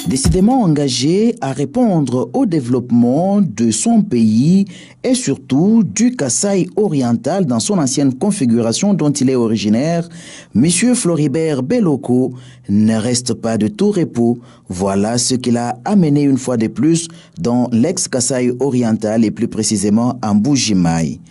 Décidément engagé à répondre au développement de son pays et surtout du Kasaï oriental dans son ancienne configuration dont il est originaire, M. Floribert Belloko ne reste pas de tout repos. Voilà ce qu'il a amené une fois de plus dans l'ex-Kasaï oriental et plus précisément en Mbuji-Mayi.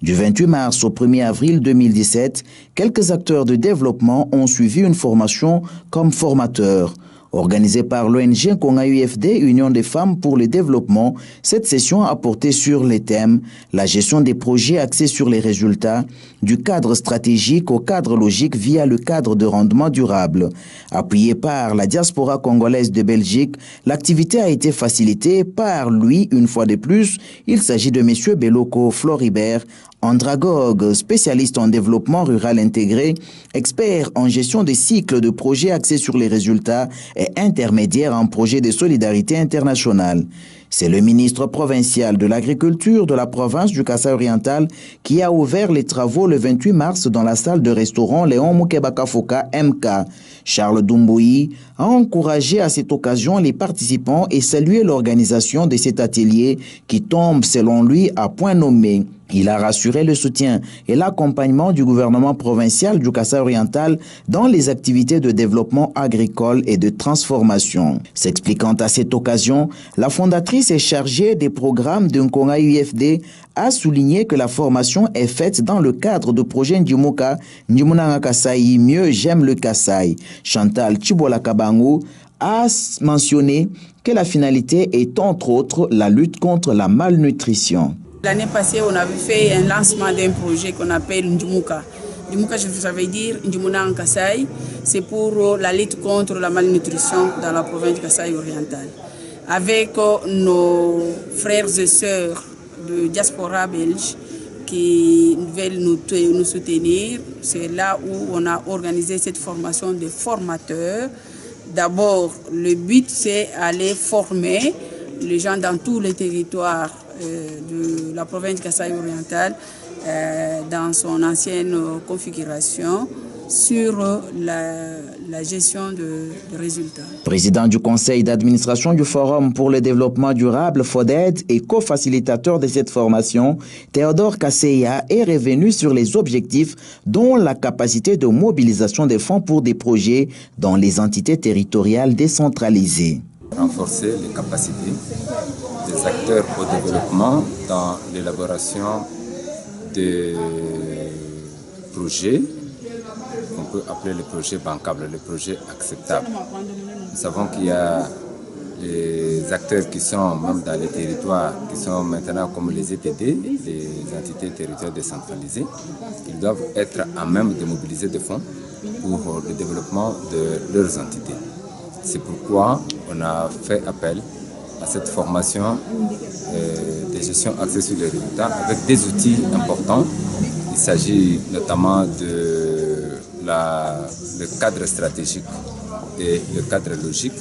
Du 28 mars au 1er avril 2017, quelques acteurs de développement ont suivi une formation comme formateurs. Organisée par l'ONG Konga UFD, Union des femmes pour le développement, cette session a porté sur les thèmes la gestion des projets axés sur les résultats, du cadre stratégique au cadre logique via le cadre de rendement durable. Appuyée par la diaspora congolaise de Belgique, l'activité a été facilitée par lui une fois de plus. Il s'agit de M. Belloko Floribert, andragogue, spécialiste en développement rural intégré, expert en gestion des cycles de projets axés sur les résultats et intermédiaire en projet de solidarité internationale. C'est le ministre provincial de l'Agriculture de la province du Kasaï oriental qui a ouvert les travaux le 28 mars dans la salle de restaurant Léon Moukebakafoka MK. Charles Doumbouyi a encouragé à cette occasion les participants et salué l'organisation de cet atelier qui tombe selon lui à point nommé. Il a rassuré le soutien et l'accompagnement du gouvernement provincial du Kasaï oriental dans les activités de développement agricole et de transformation. S'expliquant à cette occasion, la fondatrice et chargée des programmes de Konga UFD a souligné que la formation est faite dans le cadre de projet Ndjumuka, Ndjimunanga Kasaï, Mieux j'aime le Kasaï. Chantal Chibola Kabango a mentionné que la finalité est entre autres la lutte contre la malnutrition. L'année passée, on avait fait un lancement d'un projet qu'on appelle Ndjumuka. Ndjumuka, ça veut dire Ndjimunanga Kasaï. C'est pour la lutte contre la malnutrition dans la province du Kasaï oriental. Avec nos frères et sœurs de diaspora belge qui veulent nous soutenir, c'est là où on a organisé cette formation de formateurs. D'abord, le but, c'est aller former les gens dans tous les territoires de la province du Kasaï oriental dans son ancienne configuration sur la gestion de résultats. Président du conseil d'administration du Forum pour le développement durable, FODED, et co-facilitateur de cette formation, Théodore Kasseya est revenu sur les objectifs dont la capacité de mobilisation des fonds pour des projets dans les entités territoriales décentralisées. Renforcer les capacités des acteurs au développement dans l'élaboration des projets qu'on peut appeler les projets bancables, les projets acceptables. Nous savons qu'il y a les acteurs qui sont même dans les territoires, qui sont maintenant comme les ETD, les entités territoriales décentralisées, qui doivent être à même de mobiliser des fonds pour le développement de leurs entités. C'est pourquoi on a fait appel à cette formation de gestion axée sur les résultats avec des outils importants. Il s'agit notamment de le cadre stratégique et le cadre logique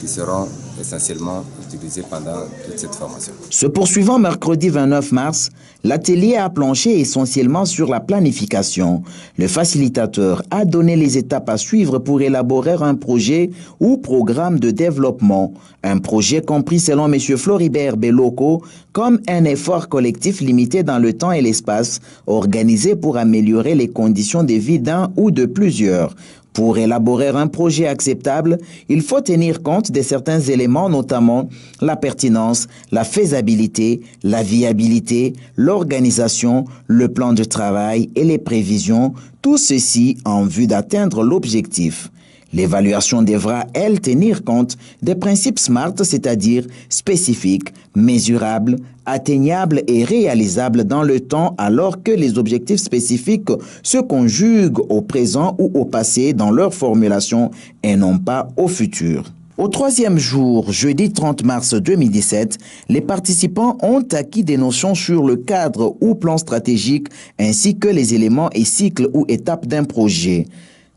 qui seront essentiellement utilisés pendant toute cette formation. Se poursuivant mercredi 29 mars, l'atelier a planché essentiellement sur la planification. Le facilitateur a donné les étapes à suivre pour élaborer un projet ou programme de développement. Un projet compris selon M. Floribert Belloko comme un effort collectif limité dans le temps et l'espace, organisé pour améliorer les conditions de vie d'un ou de plusieurs. Pour élaborer un projet acceptable, il faut tenir compte de certains éléments, notamment la pertinence, la faisabilité, la viabilité, l'organisation, le plan de travail et les prévisions, tout ceci en vue d'atteindre l'objectif. L'évaluation devra, elle, tenir compte des principes SMART, c'est-à-dire spécifiques, mesurables, atteignables et réalisables dans le temps, alors que les objectifs spécifiques se conjuguent au présent ou au passé dans leur formulation et non pas au futur. Au troisième jour, jeudi 30 mars 2017, les participants ont acquis des notions sur le cadre ou plan stratégique ainsi que les éléments et cycles ou étapes d'un projet.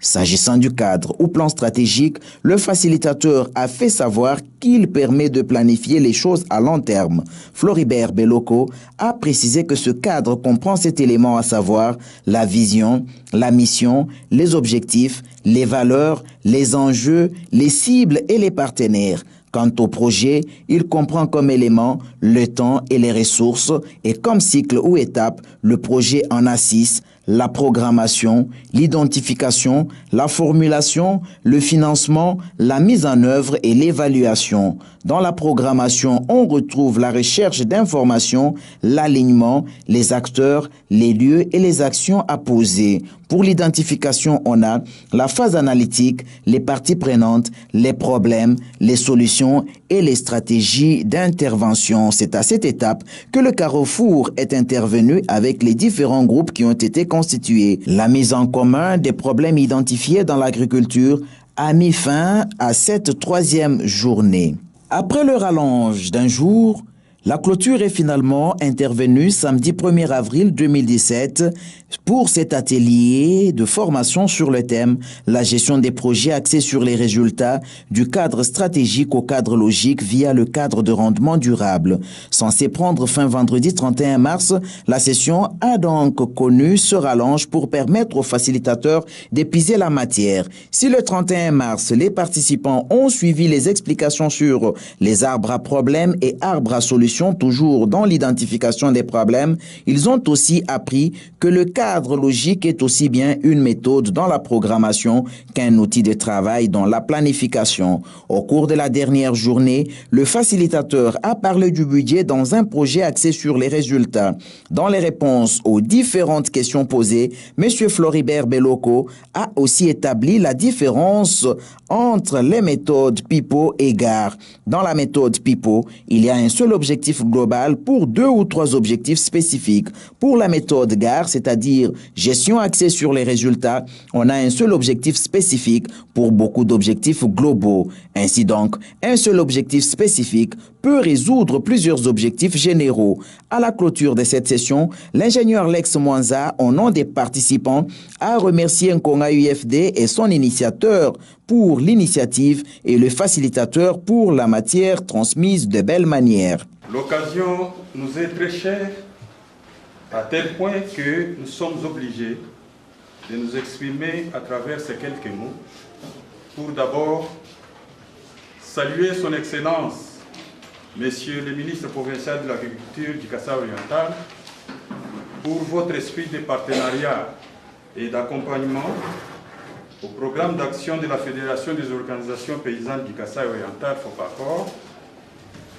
S'agissant du cadre ou plan stratégique, le facilitateur a fait savoir qu'il permet de planifier les choses à long terme. Floribert Beloko a précisé que ce cadre comprend cet élément, à savoir la vision, la mission, les objectifs, les valeurs, les enjeux, les cibles et les partenaires. Quant au projet, il comprend comme élément le temps et les ressources et comme cycle ou étape, le projet en a 6, la programmation, l'identification, la formulation, le financement, la mise en œuvre et l'évaluation. Dans la programmation, on retrouve la recherche d'informations, l'alignement, les acteurs, les lieux et les actions à poser. Pour l'identification, on a la phase analytique, les parties prenantes, les problèmes, les solutions et les stratégies d'intervention. C'est à cette étape que le carrefour est intervenu avec les différents groupes qui ont été constitués. La mise en commun des problèmes identifiés dans l'agriculture a mis fin à cette 3e journée. Après le rallonge d'un jour, la clôture est finalement intervenue samedi 1er avril 2017 pour cet atelier de formation sur le thème « La gestion des projets axés sur les résultats du cadre stratégique au cadre logique via le cadre de rendement durable ». Censé prendre fin vendredi 31 mars, la session a donc connu ce rallonge pour permettre aux facilitateurs d'épuiser la matière. Si le 31 mars, les participants ont suivi les explications sur les arbres à problèmes et arbres à solutions, toujours dans l'identification des problèmes, ils ont aussi appris que le cadre logique est aussi bien une méthode dans la programmation qu'un outil de travail dans la planification. Au cours de la dernière journée, le facilitateur a parlé du budget dans un projet axé sur les résultats. Dans les réponses aux différentes questions posées, M. Floribert Beloko a aussi établi la différence entre les méthodes PIPO et GAR. Dans la méthode PIPO, il y a un seul objectif global pour 2 ou 3 objectifs spécifiques. Pour la méthode GAR, c'est-à-dire gestion axée sur les résultats, on a un seul objectif spécifique pour beaucoup d'objectifs globaux. Ainsi donc, un seul objectif spécifique peut résoudre plusieurs objectifs généraux. À la clôture de cette session, l'ingénieur Lex Mwanza, au nom des participants, a remercié Nkonga UFD et son initiateur pour l'initiative et le facilitateur pour la matière transmise de belle manière. L'occasion nous est très chère à tel point que nous sommes obligés de nous exprimer à travers ces quelques mots pour d'abord saluer son Excellence, Monsieur le ministre provincial de l'Agriculture du Kasaï oriental, pour votre esprit de partenariat et d'accompagnement au programme d'action de la Fédération des organisations paysannes du Kasaï oriental, FOPACOR,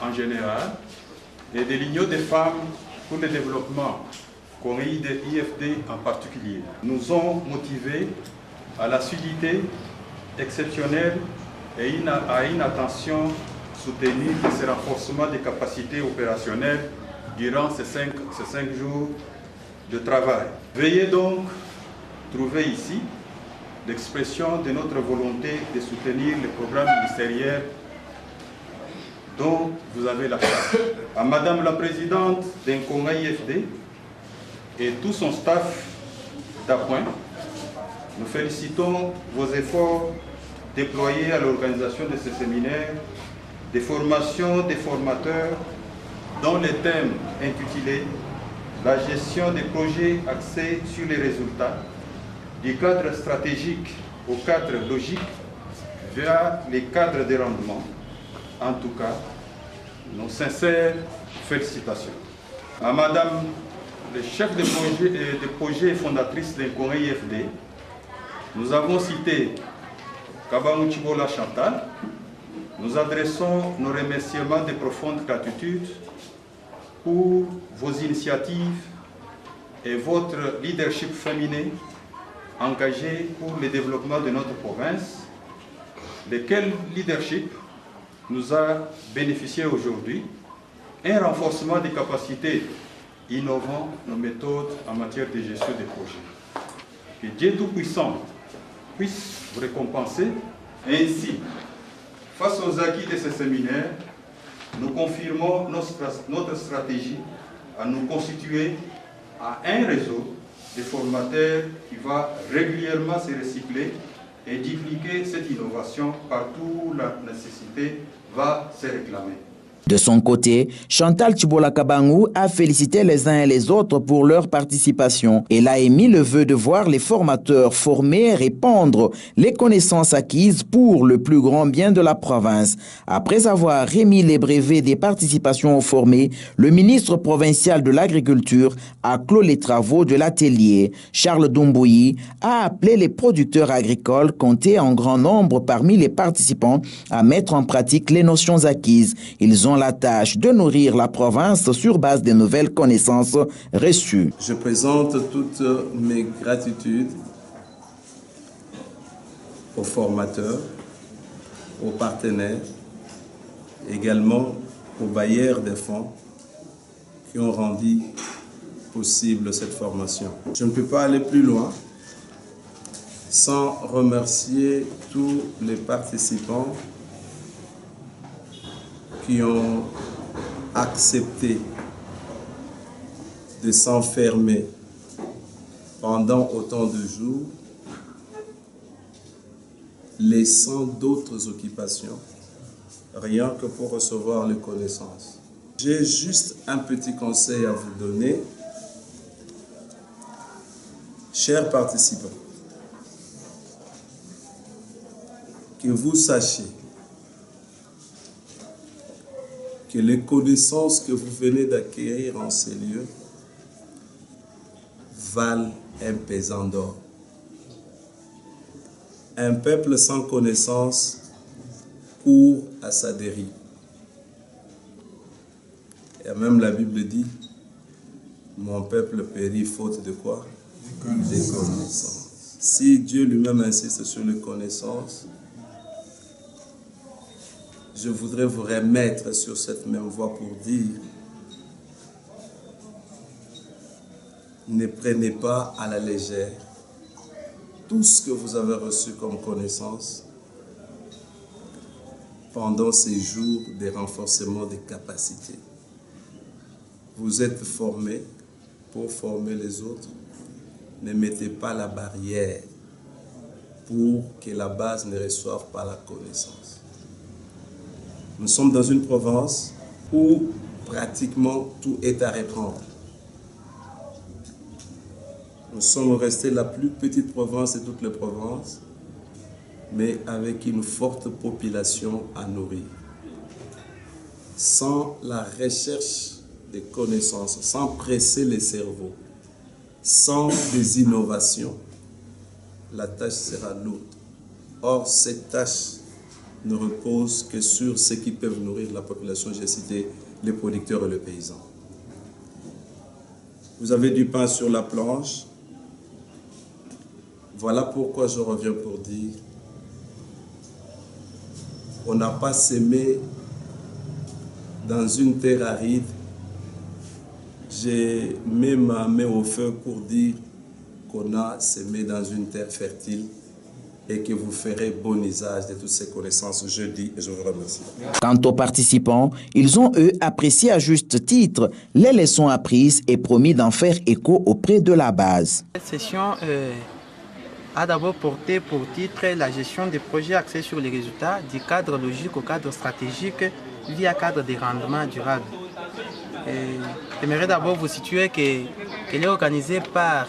en général, et de l'Union des femmes pour le développement, CORIDE-IFD en particulier, nous ont motivés à l'assiduité exceptionnelle et à une attention soutenue de ce renforcement des capacités opérationnelles durant ces 5 jours de travail. Veuillez donc trouver ici l'expression de notre volonté de soutenir le programme ministériel dont vous avez la charge. À Madame la Présidente d'Nkonga IFD et tout son staff d'appoint, nous félicitons vos efforts déployés à l'organisation de ce séminaire, des formations des formateurs dont les thèmes intitulés « La gestion des projets axés sur les résultats » du cadre stratégique au cadre logique via les cadres de rendement. En tout cas, nos sincères félicitations. À Madame le chef de projet fondatrice de Nkonga IFD, nous avons cité Kabamouchibola Chantal. Nous adressons nos remerciements de profonde gratitude pour vos initiatives et votre leadership féminin engagé pour le développement de notre province, lequel leadership nous a bénéficié aujourd'hui, un renforcement des capacités innovant nos méthodes en matière de gestion des projets. Que Dieu Tout-Puissant puisse vous récompenser. Ainsi, face aux acquis de ce séminaire, nous confirmons notre stratégie à nous constituer à un réseau des formateurs qui va régulièrement se recycler et dupliquer cette innovation partout où la nécessité va se réclamer. De son côté, Chantal Tchibola Kabangou a félicité les uns et les autres pour leur participation. Elle a émis le vœu de voir les formateurs formés répandre les connaissances acquises pour le plus grand bien de la province. Après avoir remis les brevets des participations aux formés, le ministre provincial de l'Agriculture a clos les travaux de l'atelier. Charles Doumbouyi a appelé les producteurs agricoles comptés en grand nombre parmi les participants à mettre en pratique les notions acquises. Ils ont la tâche de nourrir la province sur base des nouvelles connaissances reçues. Je présente toutes mes gratitudes aux formateurs, aux partenaires, également aux bailleurs des fonds qui ont rendu possible cette formation. Je ne peux pas aller plus loin sans remercier tous les participants qui ont accepté de s'enfermer pendant autant de jours, laissant d'autres occupations, rien que pour recevoir les connaissances. J'ai juste un petit conseil à vous donner. Chers participants, que vous sachiez que les connaissances que vous venez d'acquérir en ces lieux valent un pesant d'or. Un peuple sans connaissance court à sa dérive. Et même la Bible dit, mon peuple périt faute de quoi? Des connaissances. Si Dieu lui-même insiste sur les connaissances, je voudrais vous remettre sur cette même voie pour dire, ne prenez pas à la légère tout ce que vous avez reçu comme connaissance pendant ces jours de renforcement des capacités. Vous êtes formés pour former les autres. Ne mettez pas la barrière pour que la base ne reçoive pas la connaissance. Nous sommes dans une province où pratiquement tout est à reprendre. Nous sommes restés la plus petite province de toutes les provinces, mais avec une forte population à nourrir. Sans la recherche des connaissances, sans presser les cerveaux, sans des innovations, la tâche sera lourde. Or, cette tâche ne repose que sur ceux qui peuvent nourrir la population, j'ai cité les producteurs et les paysans. Vous avez du pain sur la planche. Voilà pourquoi je reviens pour dire, on n'a pas semé dans une terre aride. J'ai mis ma main au feu pour dire qu'on a semé dans une terre fertile et que vous ferez bon usage de toutes ces connaissances jeudi, et je vous remercie. Quant aux participants, ils ont, eux, apprécié à juste titre les leçons apprises et promis d'en faire écho auprès de la base. Cette session a d'abord porté pour titre la gestion des projets axés sur les résultats du cadre logique au cadre stratégique via cadre de rendement durable. J'aimerais d'abord vous situer qu'elle est organisée par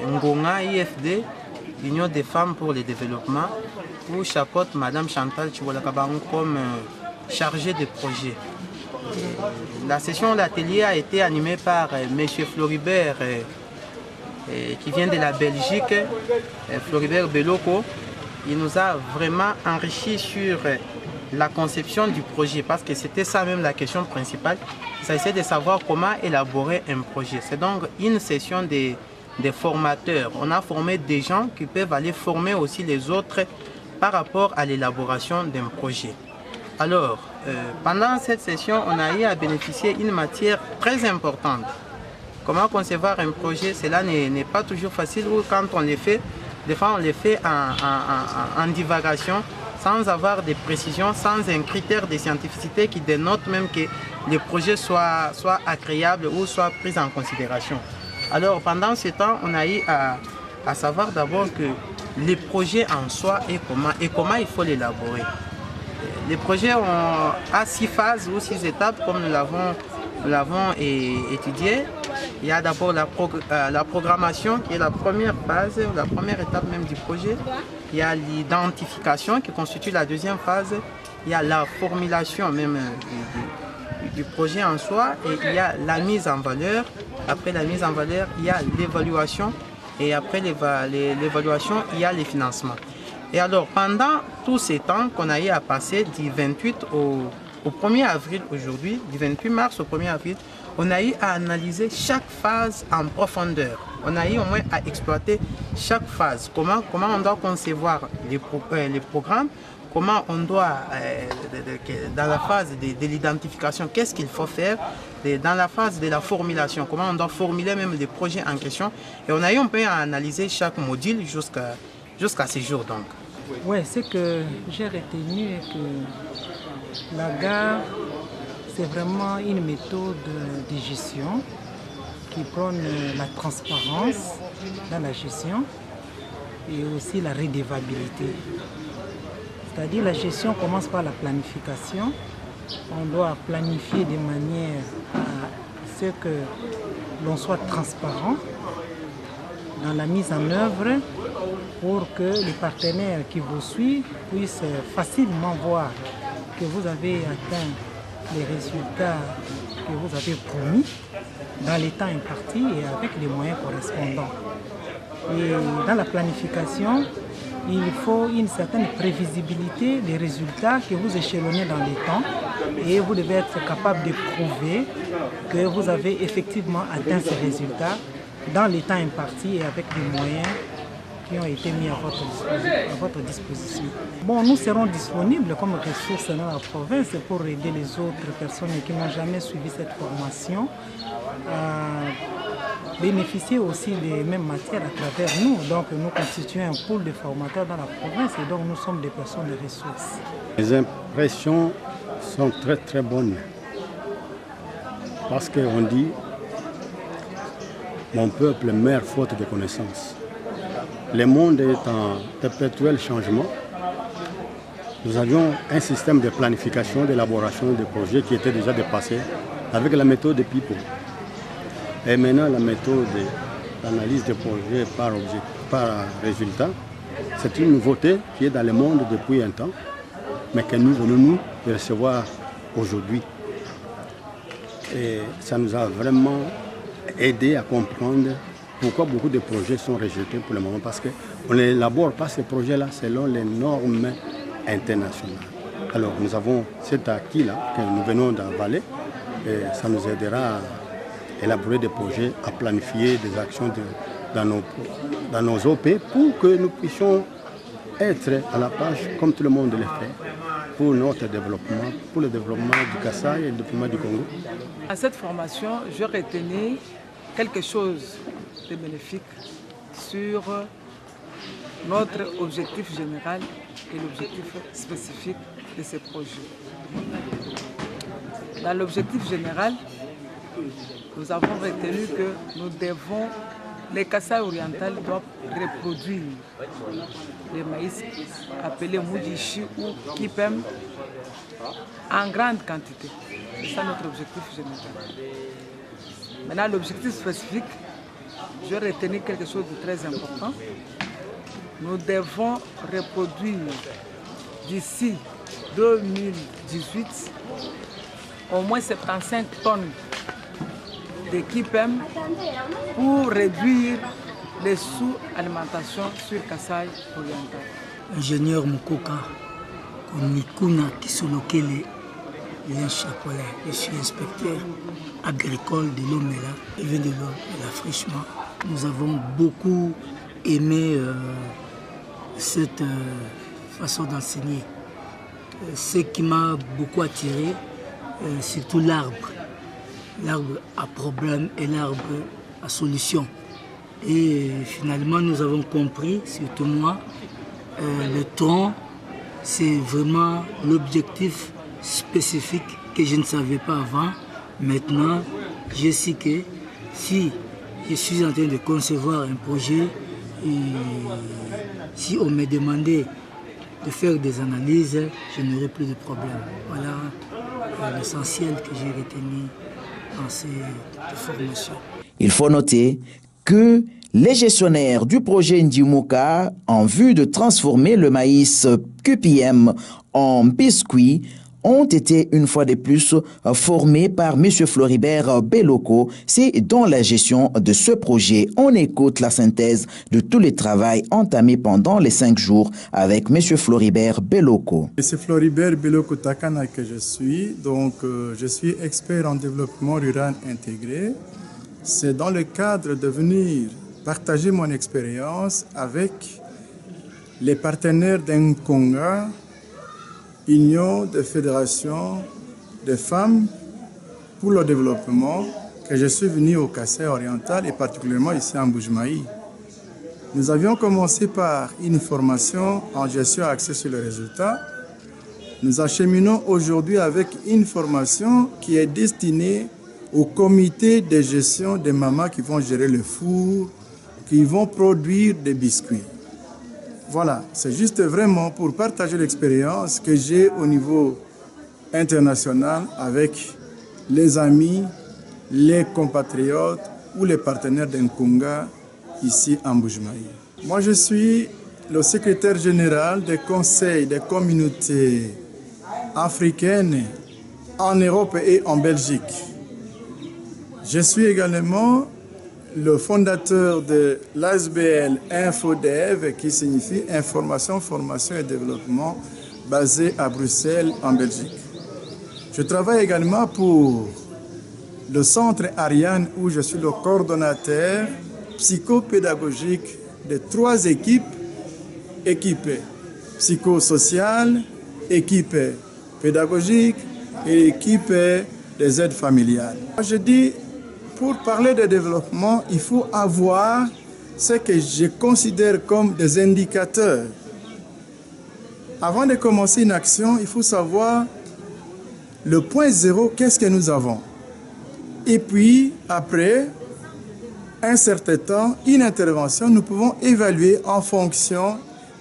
Ngonga IFD, Union des femmes pour le développement, où chapeaute Madame Chantal Tchibola Kabangou comme chargée de projet. La session d'atelier a été animée par M. Floribert, qui vient de la Belgique, Floribert Beloko. Il nous a vraiment enrichi sur la conception du projet, parce que c'était ça même la question principale. Il s'agissait de savoir comment élaborer un projet. C'est donc une session des formateurs. On a formé des gens qui peuvent aller former aussi les autres par rapport à l'élaboration d'un projet. Alors, pendant cette session, on a eu à bénéficier d'une matière très importante. Comment concevoir un projet, cela n'est pas toujours facile, ou quand on le fait, des fois on le fait en divagation, sans avoir des précisions, sans un critère de scientificité qui dénote même que le projet soit agréable ou soit pris en considération. Alors pendant ce temps, on a eu à savoir d'abord que les projets en soi et comment il faut l'élaborer. Les projets a 6 phases ou 6 étapes comme nous l'avons étudié. Il y a d'abord la programmation qui est la première phase, la première étape même du projet. Il y a l'identification qui constitue la deuxième phase. Il y a la formulation même du projet en soi et il y a la mise en valeur. Après la mise en valeur, il y a l'évaluation et après l'évaluation, il y a les financements. Et alors, pendant tous ces temps qu'on a eu à passer du 28 au 1er avril aujourd'hui, du 28 mars au 1er avril, on a eu à analyser chaque phase en profondeur. On a eu au moins à exploiter chaque phase. Comment on doit concevoir les programmes, comment on doit, dans la phase de l'identification, qu'est-ce qu'il faut faire, dans la phase de la formulation, comment on doit formuler même les projets en question. Et on a eu un peu à analyser chaque module jusqu'à ce jour donc. Oui, ce que j'ai retenu est que la gare, c'est vraiment une méthode de gestion qui prône la transparence dans la gestion et aussi la redevabilité. C'est-à-dire la gestion commence par la planification. On doit planifier de manière à ce que l'on soit transparent dans la mise en œuvre pour que les partenaires qui vous suivent puissent facilement voir que vous avez atteint les résultats que vous avez promis dans les temps impartis et avec les moyens correspondants. Et dans la planification, il faut une certaine prévisibilité des résultats que vous échelonnez dans les temps et vous devez être capable de prouver que vous avez effectivement atteint ces résultats dans les temps impartis et avec les moyens qui ont été mis à votre disposition. Bon, nous serons disponibles comme ressources dans la province pour aider les autres personnes qui n'ont jamais suivi cette formation à bénéficier aussi des mêmes matières à travers nous. Donc nous constituons un pool de formateurs dans la province et donc nous sommes des personnes de ressources. Les impressions sont très très bonnes parce qu'on dit « Mon peuple meurt faute de connaissances ». Le monde est en perpétuel changement. Nous avions un système de planification, d'élaboration de projets qui était déjà dépassé avec la méthode de PIPO. Et maintenant, la méthode d'analyse des projets par résultat, c'est une nouveauté qui est dans le monde depuis un temps, mais que nous venons de recevoir aujourd'hui. Et ça nous a vraiment aidé à comprendre pourquoi beaucoup de projets sont rejetés pour le moment, parce qu'on n'élabore pas ces projets-là selon les normes internationales. Alors nous avons cet acquis-là que nous venons d'avaler et ça nous aidera à élaborer des projets, à planifier des actions dans nos OP pour que nous puissions être à la page comme tout le monde le fait pour notre développement, pour le développement du Kasaï et le développement du Congo. À cette formation, je retenais quelque chose de bénéfique sur notre objectif général et l'objectif spécifique de ces projets. Dans l'objectif général, nous avons retenu que nous devons, les Kasaï orientales doivent reproduire les maïs appelés Moudichi ou Kipem en grande quantité. C'est ça notre objectif général. Maintenant, l'objectif spécifique, je retenais quelque chose de très important. Nous devons reproduire d'ici 2018 au moins 75 tonnes de Kipem pour réduire les sous-alimentations sur Kasaï oriental. Ingénieur Mukoka, Konikuna Kisolokele, je suis inspecteur agricole de l'Omela et de l'affrichement. Nous avons beaucoup aimé cette façon d'enseigner. Ce qui m'a beaucoup attiré, surtout l'arbre. L'arbre à problème et l'arbre à solution. Et finalement, nous avons compris, surtout moi, le tronc, c'est vraiment l'objectif spécifique que je ne savais pas avant. Maintenant, je sais que si je suis en train de concevoir un projet et si on me demandait de faire des analyses, je n'aurais plus de problème. Voilà l'essentiel que j'ai retenu dans cette formation. Il faut noter que les gestionnaires du projet Ndimuka, en vue de transformer le maïs QPM en biscuit, ont été une fois de plus formés par M. Floribert Beloko. C'est dans la gestion de ce projet. On écoute la synthèse de tout le travail entamé pendant les 5 jours avec M. Floribert Beloko. C'est Floribert Beloko Takana que je suis. Donc, je suis expert en développement rural intégré. C'est dans le cadre de venir partager mon expérience avec les partenaires d'Nkonga, Union de fédérations de femmes pour le développement, que je suis venu au Kasaï oriental et particulièrement ici en Mbuji-Mayi. Nous avions commencé par une formation en gestion axée sur le résultat. Nous acheminons aujourd'hui avec une formation qui est destinée au comité de gestion des mamans qui vont gérer le four, qui vont produire des biscuits. Voilà, c'est juste vraiment pour partager l'expérience que j'ai au niveau international avec les amis, les compatriotes ou les partenaires d'Nkonga ici en Mbuji-Mayi. Moi, je suis le secrétaire général des conseils des communautés africaines en Europe et en Belgique. Je suis également le fondateur de l'ASBL InfoDev, qui signifie Information, Formation et Développement, basé à Bruxelles, en Belgique. Je travaille également pour le centre Ariane, où je suis le coordonnateur psychopédagogique de 3 équipes, équipe psychosociale, équipe pédagogique et équipe des aides familiales. Je dis, pour parler de développement, il faut avoir ce que je considère comme des indicateurs. Avant de commencer une action, il faut savoir le point zéro, qu'est-ce que nous avons. Et puis, après un certain temps, une intervention, nous pouvons évaluer en fonction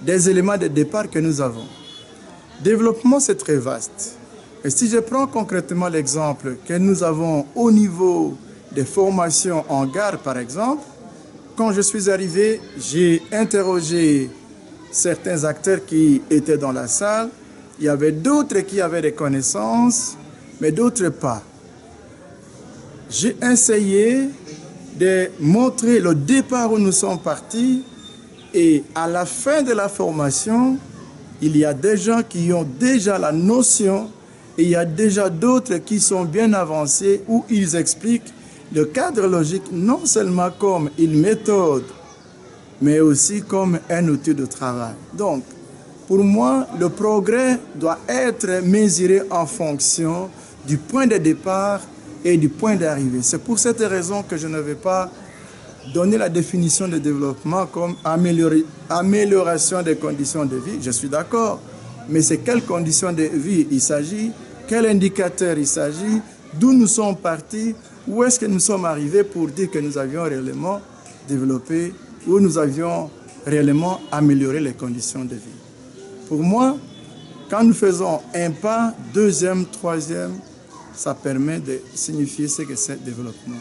des éléments de départ que nous avons. Développement, c'est très vaste. Et si je prends concrètement l'exemple que nous avons au niveau des formations en gare, par exemple, quand je suis arrivé, j'ai interrogé certains acteurs qui étaient dans la salle. Il y avait d'autres qui avaient des connaissances, mais d'autres pas. J'ai essayé de montrer le départ où nous sommes partis et à la fin de la formation, il y a des gens qui ont déjà la notion et il y a déjà d'autres qui sont bien avancés où ils expliquent le cadre logique non seulement comme une méthode, mais aussi comme un outil de travail. Donc, pour moi, le progrès doit être mesuré en fonction du point de départ et du point d'arrivée. C'est pour cette raison que je ne vais pas donner la définition de développement comme amélioration des conditions de vie. Je suis d'accord, mais c'est quelles conditions de vie il s'agit, quel indicateur il s'agit, d'où nous sommes partis, où est-ce que nous sommes arrivés pour dire que nous avions réellement développé, où nous avions réellement amélioré les conditions de vie. Pour moi, quand nous faisons un pas, deuxième, troisième, ça permet de signifier ce que c'est le développement.